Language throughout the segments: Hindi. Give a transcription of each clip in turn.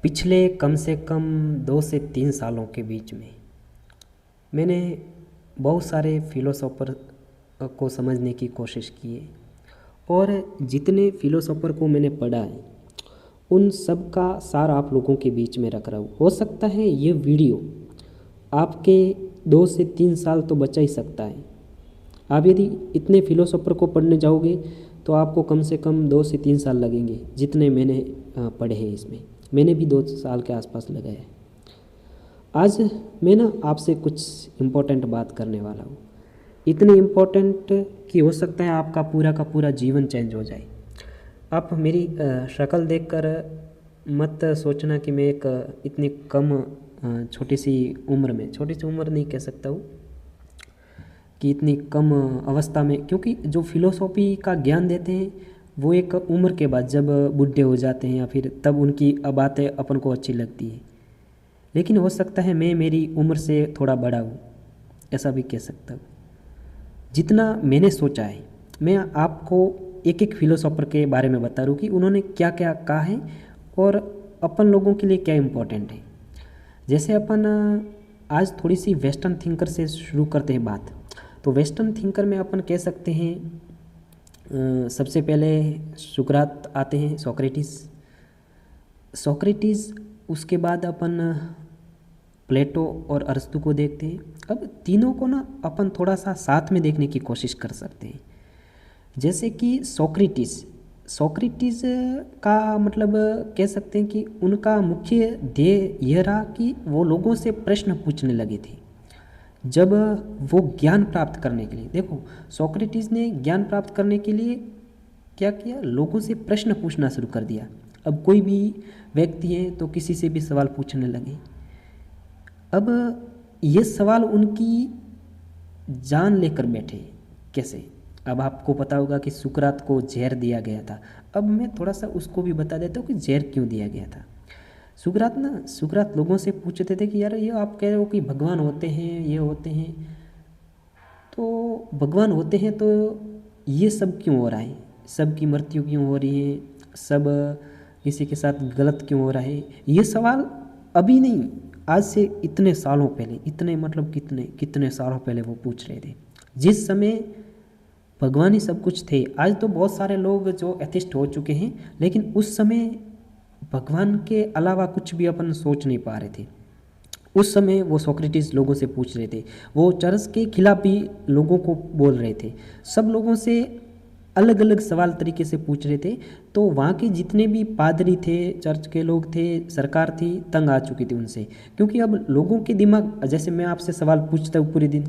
पिछले कम से कम 2 से 3 सालों के बीच में मैंने बहुत सारे फिलोसोफर को समझने की कोशिश की है और जितने फिलोसोफर को मैंने पढ़ा है उन सब का सार आप लोगों के बीच में रख रहा हूँ। हो सकता है ये वीडियो आपके 2 से 3 साल तो बचा ही सकता है। आप यदि इतने फिलोसोफर को पढ़ने जाओगे तो आपको कम से कम 2 से 3 साल लगेंगे, जितने मैंने पढ़े हैं। इसमें मैंने भी 2 साल के आसपास लगाया है। आज मैं ना आपसे कुछ इम्पोर्टेंट बात करने वाला हूँ, इतनी इम्पोर्टेंट कि हो सकता है आपका पूरा का पूरा जीवन चेंज हो जाए। आप मेरी शक्ल देखकर मत सोचना कि मैं एक इतनी कम छोटी सी उम्र नहीं कह सकता हूँ कि इतनी कम अवस्था में, क्योंकि जो फिलोसॉफी का ज्ञान देते हैं वो एक उम्र के बाद जब बूढ़े हो जाते हैं या फिर तब उनकी बातें अपन को अच्छी लगती है। लेकिन हो सकता है मैं मेरी उम्र से थोड़ा बड़ा हूँ, ऐसा भी कह सकता हूँ। जितना मैंने सोचा है मैं आपको एक एक फिलोसोफर के बारे में बता रहा हूँ कि उन्होंने क्या क्या कहा है और अपन लोगों के लिए क्या इम्पोर्टेंट है। जैसे अपन आज थोड़ी सी वेस्टर्न थिंकर से शुरू करते हैं बात। तो वेस्टर्न थिंकर में अपन कह सकते हैं सबसे पहले सुकरात आते हैं, सोक्रेटिस, उसके बाद अपन प्लेटो और अरस्तु को देखते हैं। अब तीनों को ना अपन थोड़ा सा साथ में देखने की कोशिश कर सकते हैं। जैसे कि सोक्रेटिस का मतलब कह सकते हैं कि उनका मुख्य ध्येय यह रहा कि वो लोगों से प्रश्न पूछने लगे थे जब वो ज्ञान प्राप्त करने के लिए। देखो, सोक्रेटिस ने ज्ञान प्राप्त करने के लिए क्या किया, लोगों से प्रश्न पूछना शुरू कर दिया। अब कोई भी व्यक्ति है तो किसी से भी सवाल पूछने लगे। अब ये सवाल उनकी जान लेकर बैठे। कैसे? अब आपको पता होगा कि सुकरात को जहर दिया गया था। अब मैं थोड़ा सा उसको भी बता देता हूँ कि जहर क्यों दिया गया था। सुकरात लोगों से पूछते थे कि यार ये आप कह रहे हो कि भगवान होते हैं, ये होते हैं, तो भगवान होते हैं तो ये सब क्यों हो रहा है, सबकी मृत्यु क्यों हो रही है, सब किसी के साथ गलत क्यों हो रहा है। ये सवाल अभी नहीं, आज से इतने सालों पहले, इतने मतलब कितने कितने सालों पहले वो पूछ रहे थे, जिस समय भगवान ही सब कुछ थे। आज तो बहुत सारे लोग जो एथिस्ट हो चुके हैं, लेकिन उस समय भगवान के अलावा कुछ भी अपन सोच नहीं पा रहे थे। उस समय वो सोक्रेटिस लोगों से पूछ रहे थे, वो चर्च के खिलाफ भी लोगों को बोल रहे थे, सब लोगों से अलग अलग सवाल तरीके से पूछ रहे थे। तो वहाँ के जितने भी पादरी थे, चर्च के लोग थे, सरकार थी, तंग आ चुकी थी उनसे। क्योंकि अब लोगों के दिमाग, जैसे मैं आपसे सवाल पूछता हूँ पूरे दिन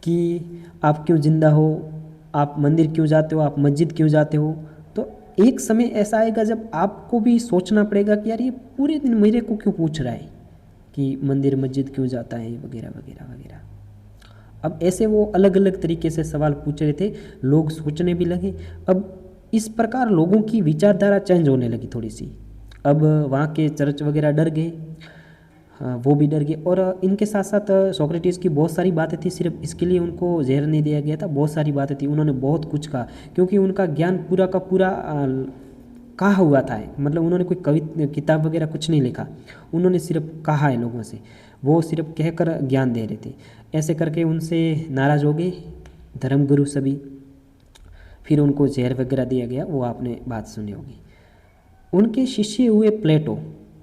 कि आप क्यों ज़िंदा हो, आप मंदिर क्यों जाते हो, आप मस्जिद क्यों जाते हो, तो एक समय ऐसा आएगा जब आपको भी सोचना पड़ेगा कि यार ये पूरे दिन मेरे को क्यों पूछ रहा है कि मंदिर मस्जिद क्यों जाता है, वगैरह वगैरह वगैरह। अब ऐसे वो अलग अलग तरीके से सवाल पूछ रहे थे, लोग सोचने भी लगे। अब इस प्रकार लोगों की विचारधारा चेंज होने लगी थोड़ी सी। अब वहाँ के चर्च वगैरह डर गए, हाँ वो भी डर गए। और इनके साथ साथ सोक्रेटिस की बहुत सारी बातें थी, सिर्फ इसके लिए उनको जहर नहीं दिया गया था, बहुत सारी बातें थी, उन्होंने बहुत कुछ कहा। क्योंकि उनका ज्ञान पूरा का पूरा कहा हुआ था, मतलब उन्होंने कोई किताब वगैरह कुछ नहीं लिखा, उन्होंने सिर्फ कहा है लोगों से, वो सिर्फ कहकर ज्ञान दे रहे थे। ऐसे करके उनसे नाराज़ हो गए धर्मगुरु सभी, फिर उनको जहर वगैरह दिया गया, वो आपने बात सुनी होगी। उनके शिष्य हुए प्लेटो।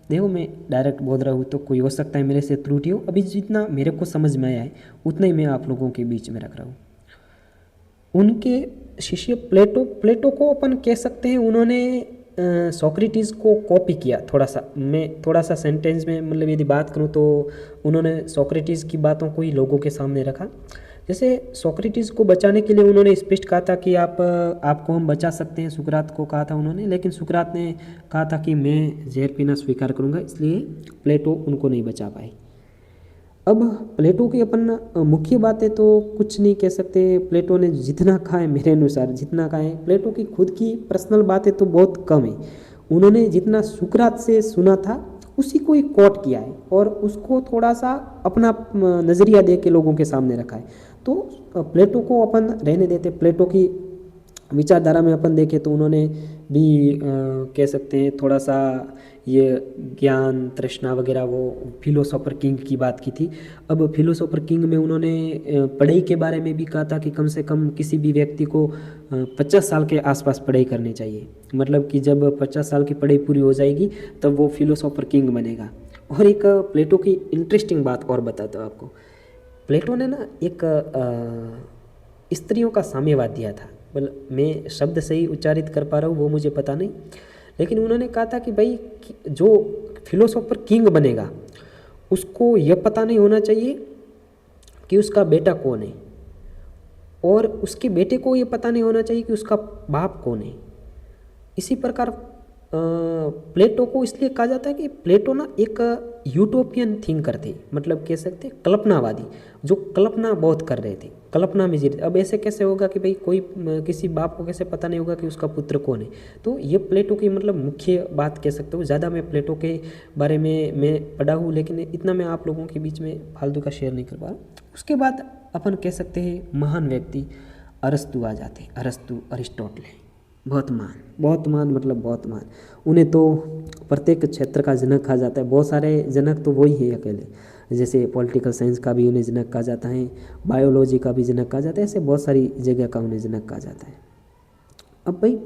देखो, मैं डायरेक्ट बोल रहा हूँ तो कोई हो सकता है मेरे से त्रुटि हो, अभी जितना मेरे को समझ में आया है उतना ही मैं आप लोगों के बीच में रख रहा हूँ। उनके शिष्य प्लेटो को अपन कह सकते हैं उन्होंने सोक्रेटिस को कॉपी किया। थोड़ा सा मैं थोड़ा सा सेंटेंस में मतलब यदि बात करूँ तो उन्होंने सोक्रेटिस की बातों को ही लोगों के सामने रखा। जैसे सोक्रेटिस को बचाने के लिए उन्होंने स्पष्ट कहा था कि आपको हम बचा सकते हैं, सुकरात को कहा था उन्होंने, लेकिन सुकरात ने कहा था कि मैं जहर पीना स्वीकार करूँगा, इसलिए प्लेटो उनको नहीं बचा पाए। अब प्लेटो की अपन मुख्य बातें तो कुछ नहीं कह सकते। प्लेटो ने जितना कहा है, मेरे अनुसार जितना कहा है, प्लेटो की खुद की पर्सनल बातें तो बहुत कम है। उन्होंने जितना सुकरात से सुना था उसी को ही कोट किया है और उसको थोड़ा सा अपना नज़रिया दे के लोगों के सामने रखा है। तो प्लेटो को अपन रहने देते। प्लेटो की विचारधारा में अपन देखें तो उन्होंने भी कह सकते हैं थोड़ा सा ये ज्ञान तृष्णा वगैरह, वो फिलोसोफर किंग की बात की थी। अब फिलोसोफर किंग में उन्होंने पढ़ाई के बारे में भी कहा था कि कम से कम किसी भी व्यक्ति को 50 साल के आसपास पढ़ाई करनी चाहिए। मतलब कि जब 50 साल की पढ़ाई पूरी हो जाएगी तब वो फिलोसोफर किंग बनेगा। और एक प्लेटो की इंटरेस्टिंग बात और बताता हूँ आपको। प्लेटो ने ना एक स्त्रियों का साम्यवाद दिया था। मतलब मैं शब्द सही उच्चारित कर पा रहा हूँ वो मुझे पता नहीं, लेकिन उन्होंने कहा था कि भाई जो फिलोसोफर किंग बनेगा उसको यह पता नहीं होना चाहिए कि उसका बेटा कौन है, और उसके बेटे को ये पता नहीं होना चाहिए कि उसका बाप कौन है। इसी प्रकार प्लेटो को इसलिए कहा जाता है कि प्लेटो ना एक यूटोपियन थिंकर थे, मतलब कह सकते हैं कल्पनावादी, जो कल्पना बहुत कर रहे थे, कल्पना में जी रहे थे। अब ऐसे कैसे होगा कि भाई कोई किसी बाप को कैसे पता नहीं होगा कि उसका पुत्र कौन है। तो ये प्लेटो की मतलब मुख्य बात कह सकते हो। ज़्यादा मैं प्लेटो के बारे में मैं पढ़ा हूँ, लेकिन इतना मैं आप लोगों के बीच में फालतू का शेयर नहीं कर पा रहा। उसके बाद अपन कह सकते हैं महान व्यक्ति अरस्तु आ जाते हैं। अरस्तु, अरिस्टोटल, बहुत महान मतलब बहुत महान। उन्हें तो प्रत्येक क्षेत्र का जनक कहा जाता है। बहुत सारे जनक तो वही है अकेले, जैसे पॉलिटिकल साइंस का भी उन्हें जनक कहा जाता है, बायोलॉजी का भी जनक कहा जाता है, ऐसे बहुत सारी जगह का उन्हें जनक कहा जाता है। अब भाई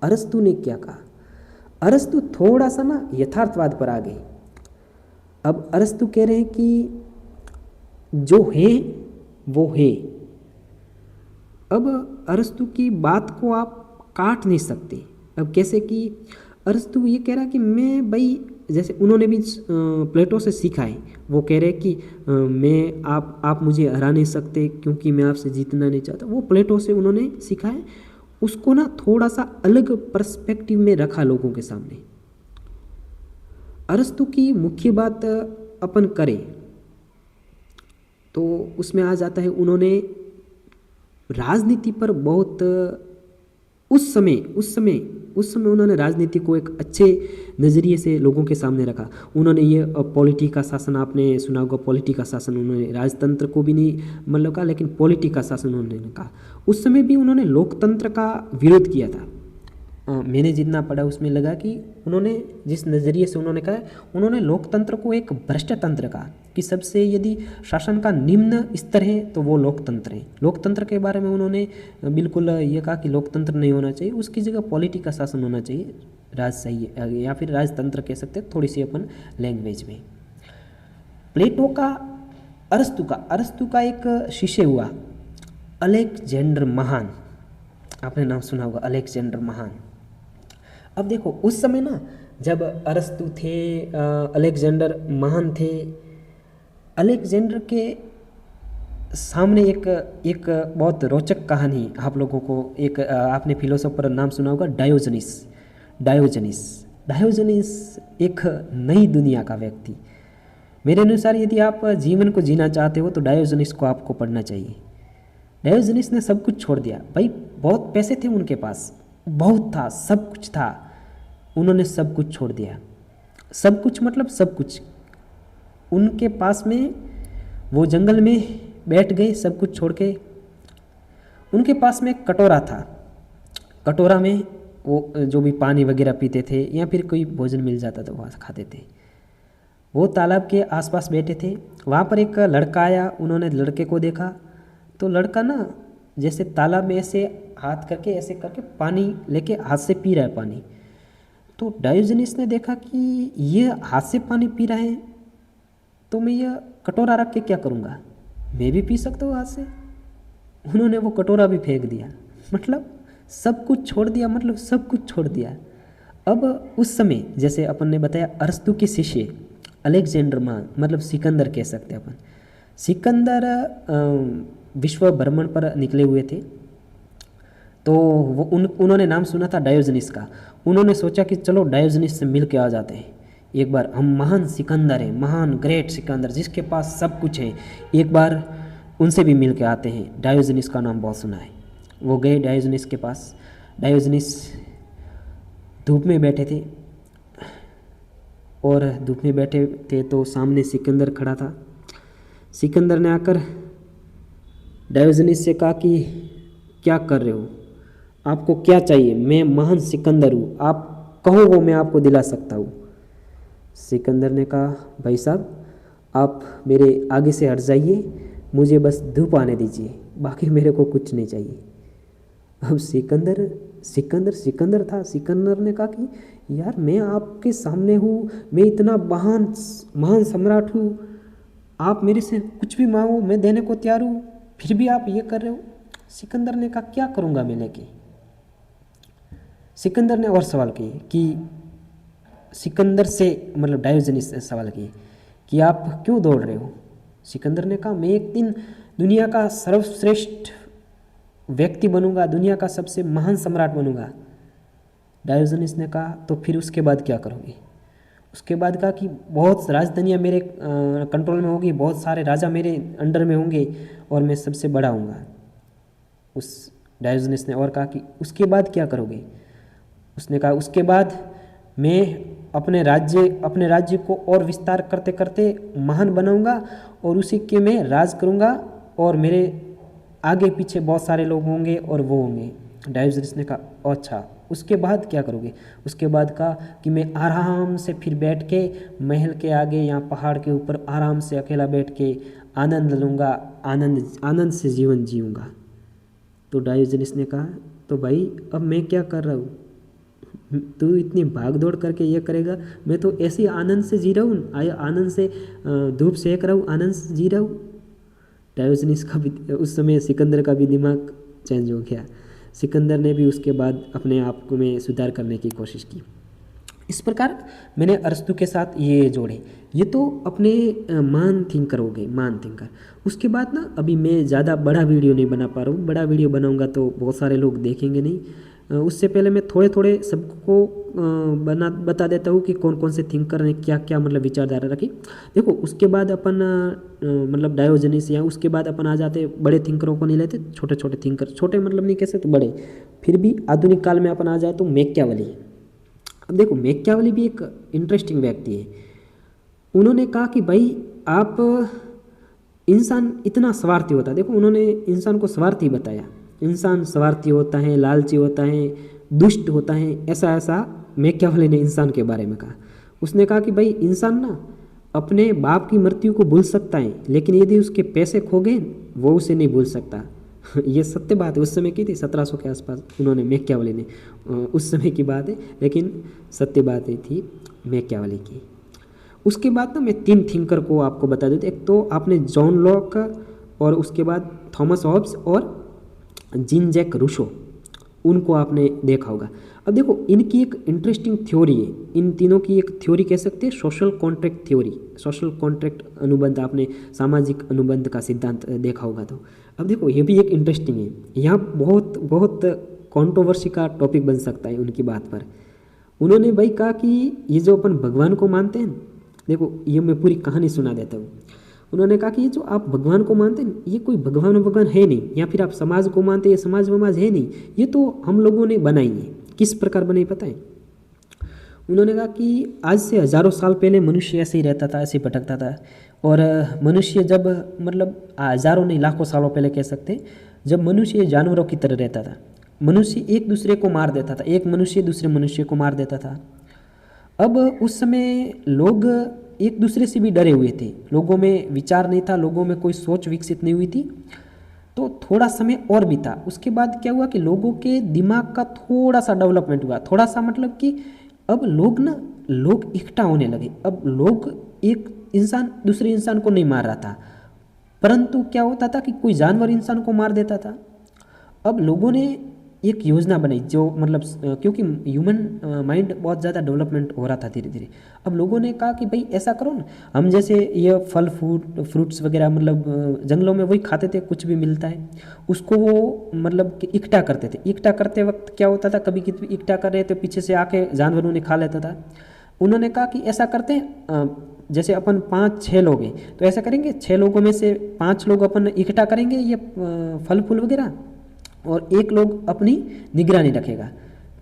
अरस्तु ने क्या कहा? अरस्तु थोड़ा सा ना यथार्थवाद पर आ गए। अब अरस्तु कह रहे हैं कि जो है वो है। अब अरस्तु की बात को आप काट नहीं सकते। अब कैसे कि अरस्तु ये कह रहा कि मैं भाई, जैसे उन्होंने भी प्लेटो से सीखा है, वो कह रहे कि मैं आप मुझे हरा नहीं सकते क्योंकि मैं आपसे जीतना नहीं चाहता। वो प्लेटो से उन्होंने सीखा है, उसको ना थोड़ा सा अलग पर्सपेक्टिव में रखा लोगों के सामने। अरस्तु की मुख्य बात अपन करें तो उसमें आ जाता है, उन्होंने राजनीति पर बहुत उस समय उन्होंने राजनीति को एक अच्छे नज़रिए से लोगों के सामने रखा। उन्होंने ये पॉलिटी का शासन, आपने सुना होगा पॉलिटी का शासन, उन्होंने राजतंत्र को भी नहीं मतलब कहा, लेकिन पॉलिटी का शासन उन्होंने कहा। उस समय भी उन्होंने लोकतंत्र का विरोध किया था। मैंने जितना पढ़ा उसमें लगा कि उन्होंने जिस नज़रिए से उन्होंने कहा, उन्होंने लोकतंत्र को एक भ्रष्ट तंत्र कहा कि सबसे यदि शासन का निम्न स्तर है तो वो लोकतंत्र है। लोकतंत्र के बारे में उन्होंने बिल्कुल ये कहा कि लोकतंत्र नहीं होना चाहिए, उसकी जगह पॉलिटी का शासन होना चाहिए, राजशाही या फिर राजतंत्र कह सकते हैं थोड़ी सी अपन लैंग्वेज में। प्लेटो का अरस्तु का एक शिष्य हुआ अलेक्जेंडर महान। आपने नाम सुना होगा अलेक्जेंडर महान। अब देखो उस समय ना जब अरस्तु थे, अलेक्जेंडर महान थे, अलेक्जेंडर के सामने एक बहुत रोचक कहानी आप लोगों को, एक आपने फिलोसोफर नाम सुना होगा डायोजनीस एक नई दुनिया का व्यक्ति। मेरे अनुसार यदि आप जीवन को जीना चाहते हो तो डायोजनीस को आपको पढ़ना चाहिए। डायोजनीस ने सब कुछ छोड़ दिया भाई। बहुत पैसे थे उनके पास, बहुत था, सब कुछ था, उन्होंने सब कुछ छोड़ दिया। सब कुछ मतलब सब कुछ। उनके पास में वो जंगल में बैठ गए सब कुछ छोड़ के। उनके पास में एक कटोरा था, कटोरा में वो जो भी पानी वगैरह पीते थे या फिर कोई भोजन मिल जाता था वहाँ खाते थे। वो तालाब के आसपास बैठे थे। वहाँ पर एक लड़का आया, उन्होंने लड़के को देखा तो लड़का ना जैसे तालाब में ऐसे हाथ करके ऐसे करके पानी लेके हाथ से पी रहा है पानी। तो डायोजनीस ने देखा कि ये हाथ से पानी पी रहा है तो मैं यह कटोरा रख के क्या करूँगा, मैं भी पी सकता हूँ हाथ से। उन्होंने वो कटोरा भी फेंक दिया, मतलब सब कुछ छोड़ दिया, मतलब सब कुछ छोड़ दिया। अब उस समय जैसे अपन ने बताया अरस्तु के शिष्य अलेक्जेंडर महान, मतलब सिकंदर कह सकते हैं अपन। सिकंदर विश्व भ्रमण पर निकले हुए थे तो वो उन्होंने नाम सुना था डायोजनीस का। उन्होंने सोचा कि चलो डायोजनीस से मिल के आ जाते हैं एक बार, हम महान सिकंदर हैं, महान ग्रेट सिकंदर जिसके पास सब कुछ है, एक बार उनसे भी मिल के आते हैं। डायोजनीस का नाम बहुत सुना है। वो गए डायोजनीस के पास। डायोजनीस धूप में बैठे थे और धूप में बैठे थे तो सामने सिकंदर खड़ा था। सिकंदर ने आकर डायोजनीस से कहा कि क्या कर रहे हो, आपको क्या चाहिए, मैं महान सिकंदर हूँ, आप कहो वो मैं आपको दिला सकता हूँ। सिकंदर ने कहा, भाई साहब आप मेरे आगे से हट जाइए, मुझे बस धूप आने दीजिए, बाकी मेरे को कुछ नहीं चाहिए। अब सिकंदर सिकंदर सिकंदर था। सिकंदर ने कहा कि यार मैं आपके सामने हूँ, मैं इतना महान महान सम्राट हूँ, आप मेरे से कुछ भी मांगो मैं देने को तैयार हूँ, फिर भी आप ये कर रहे हो। सिकंदर ने कहा क्या करूँगा मैं लेके। सिकंदर ने और सवाल किए कि सिकंदर से मतलब डायोजनीस से सवाल किए कि आप क्यों दौड़ रहे हो। सिकंदर ने कहा मैं एक दिन दुनिया का सर्वश्रेष्ठ व्यक्ति बनूंगा, दुनिया का सबसे महान सम्राट बनूंगा। डायोजनीस ने कहा तो फिर उसके बाद क्या करोगे। उसके बाद कहा कि बहुत राजधानियाँ मेरे कंट्रोल में होगी, बहुत सारे राजा मेरे अंडर में होंगे और मैं सबसे बड़ा हूँगा। उस डायोजनीस ने और कहा कि उसके बाद क्या करोगे। उसने कहा उसके बाद मैं अपने राज्य को और विस्तार करते करते महान बनाऊंगा और उसी के मैं राज करूंगा और मेरे आगे पीछे बहुत सारे लोग होंगे और वो होंगे। डायोजनीस ने कहा अच्छा उसके बाद क्या करोगे। उसके बाद कहा कि मैं आराम से फिर बैठ के महल के आगे यहाँ पहाड़ के ऊपर आराम से अकेला बैठ के आनंद लूँगा, आनंद से जीवन जीऊँगा। तो डायोजनीस ने कहा तो भाई अब मैं क्या कर रहा हूँ, तू इतनी भाग दौड़ करके ये करेगा, मैं तो ऐसे ही आनंद से जी रहा हूँ, आनंद से धूप सेक रहा हूँ, आनंद से जी रहा हूँ। डायोजनीस का भी उस समय सिकंदर का भी दिमाग चेंज हो गया। सिकंदर ने भी उसके बाद अपने आप को में सुधार करने की कोशिश की। इस प्रकार मैंने अरस्तु के साथ ये जोड़े। ये तो अपने महान थिंकर हो गए, महान थिंकर। उसके बाद ना अभी मैं ज़्यादा बड़ा वीडियो नहीं बना पा रहा हूँ, बड़ा वीडियो बनाऊँगा तो बहुत सारे लोग देखेंगे नहीं। उससे पहले मैं थोड़े थोड़े सबको बता देता हूँ कि कौन कौन से थिंकर ने क्या क्या मतलब विचारधारा रखी। देखो उसके बाद अपन मतलब डायोजनीस या उसके बाद अपन आ जाते बड़े थिंकरों को नहीं लेते, छोटे छोटे थिंकर, छोटे मतलब नहीं कह सकते बड़े। फिर भी आधुनिक काल में अपन आ जाए तो मैकियावेली। अब देखो मैकियावेली भी एक इंटरेस्टिंग व्यक्ति है। उन्होंने कहा कि भाई आप इंसान इतना स्वार्थी होता है। देखो उन्होंने इंसान को स्वार्थी बताया, इंसान स्वार्थी होता है, लालची होता है, दुष्ट होता है, ऐसा ऐसा मैकियावेली ने इंसान के बारे में कहा। उसने कहा कि भाई इंसान ना अपने बाप की मृत्यु को भूल सकता है, लेकिन यदि उसके पैसे खो गए वो उसे नहीं भूल सकता। ये सत्य बात है। उस समय की थी 1700 के आसपास उन्होंने मैकियावेली ने, उस समय की बात है लेकिन सत्य बात ही थी मैकियावेली की। उसके बाद ना मैं 3 थिंकर को आपको बता देता। एक तो आपने जॉन लॉक और उसके बाद थॉमस हॉब्स और जीन जैक रूसो, उनको आपने देखा होगा। अब देखो इनकी एक इंटरेस्टिंग थ्योरी है, इन तीनों की एक थ्योरी कह सकते हैं social contract theory. Social contract अनुबंध, आपने सामाजिक अनुबंध का सिद्धांत देखा होगा। तो अब देखो ये भी एक इंटरेस्टिंग है, यहाँ बहुत बहुत कंट्रोवर्सी का टॉपिक बन सकता है उनकी बात पर। उन्होंने भाई कहा कि ये जो अपन भगवान को मानते हैं, देखो ये मैं पूरी कहानी सुना देता हूँ। उन्होंने कहा कि ये जो आप भगवान को मानते हैं ये कोई भगवान है नहीं, या फिर आप समाज को मानते हैं, ये समाज वमाज है नहीं, ये तो हम लोगों ने बनाई है। किस प्रकार बनाई पता है। उन्होंने कहा कि आज से हज़ारों साल पहले मनुष्य ऐसे ही रहता था, ऐसे ही भटकता था। और मनुष्य जब मतलब हज़ारों नहीं लाखों सालों पहले कह सकते, जब मनुष्य जानवरों की तरह रहता था, मनुष्य एक दूसरे को मार देता था, एक मनुष्य दूसरे मनुष्य को मार देता था। अब उस समय लोग एक दूसरे से भी डरे हुए थे, लोगों में विचार नहीं था, लोगों में कोई सोच विकसित नहीं हुई थी। तो थोड़ा समय और बीता, उसके बाद क्या हुआ कि लोगों के दिमाग का थोड़ा सा डेवलपमेंट हुआ। थोड़ा सा मतलब कि अब लोग इकट्ठा होने लगे। अब लोग, एक इंसान दूसरे इंसान को नहीं मार रहा था, परंतु क्या होता था कि कोई जानवर इंसान को मार देता था। अब लोगों ने एक योजना बनाई जो मतलब क्योंकि ह्यूमन माइंड बहुत ज़्यादा डेवलपमेंट हो रहा था धीरे धीरे। अब लोगों ने कहा कि भाई ऐसा करो ना, हम जैसे ये फल फ्रूट्स वगैरह मतलब जंगलों में वही खाते थे, कुछ भी मिलता है उसको वो मतलब कि इकट्ठा करते थे। इकट्ठा करते वक्त क्या होता था, कभी कभी इकट्ठा कर रहे थे पीछे से आके जानवरों ने खा लेता था। उन्होंने कहा कि ऐसा करते हैं, जैसे अपन 5-6 लोग हैं तो ऐसा करेंगे, 6 लोगों में से 5 लोग अपन इकट्ठा करेंगे ये फल फूल वगैरह, और एक लोग अपनी निगरानी रखेगा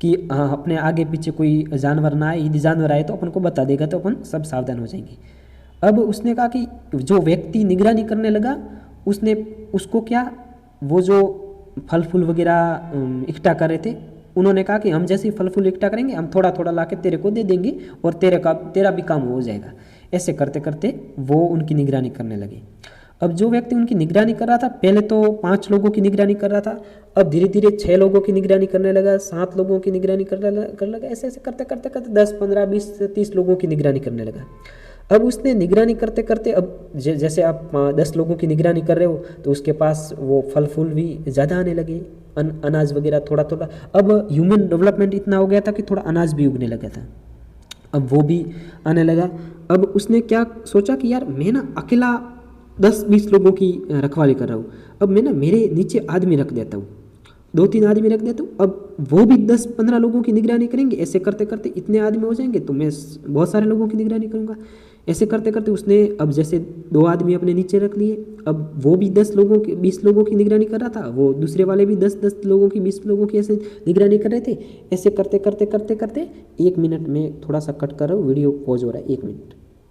कि अपने आगे पीछे कोई जानवर ना आए। यदि जानवर आए तो अपन को बता देगा तो अपन सब सावधान हो जाएंगे। अब उसने कहा कि जो व्यक्ति निगरानी करने लगा उसको क्या, वो जो फल फूल वगैरह इकट्ठा कर रहे थे उन्होंने कहा कि हम जैसे ही फल फूल इकट्ठा करेंगे हम थोड़ा थोड़ा ला के तेरे को दे देंगे और तेरा भी काम हो जाएगा। ऐसे करते करते वो उनकी निगरानी करने लगे। अब जो व्यक्ति उनकी निगरानी कर रहा था, पहले तो 5 लोगों की निगरानी कर रहा था, अब धीरे धीरे 6 लोगों की निगरानी करने लगा, 7 लोगों की निगरानी करने लगा, ऐसे ऐसे करते करते करते 10 15 20 30 लोगों की निगरानी करने लगा। अब उसने निगरानी करते करते, अब जैसे आप 10 लोगों की निगरानी कर रहे हो तो उसके पास वो फल फूल भी ज़्यादा आने लगे, अनाज वगैरह थोड़ा थोड़ा। अब ह्यूमन डेवलपमेंट इतना हो गया था कि थोड़ा अनाज भी उगने लगा था, अब वो भी आने लगा। अब उसने क्या सोचा कि यार मैं ना अकेला 10-20 लोगों की रखवाली कर रहा हूँ, अब मैं ना मेरे नीचे आदमी रख देता हूँ, 2-3 आदमी रख देता हूँ, अब वो भी 10-15 लोगों की निगरानी करेंगे। ऐसे करते करते इतने आदमी हो जाएंगे तो मैं बहुत सारे लोगों की निगरानी करूँगा। ऐसे करते करते उसने अब जैसे 2 आदमी अपने नीचे रख लिए, अब वो भी 10 लोगों की 20 लोगों की निगरानी कर रहा था, वो दूसरे वाले भी 10-10 लोगों की 20 लोगों की ऐसे निगरानी कर रहे थे। ऐसे करते करते करते करते 1 मिनट में थोड़ा सा कट कर रहा हूँ, वीडियो पॉज हो रहा है, 1 मिनट।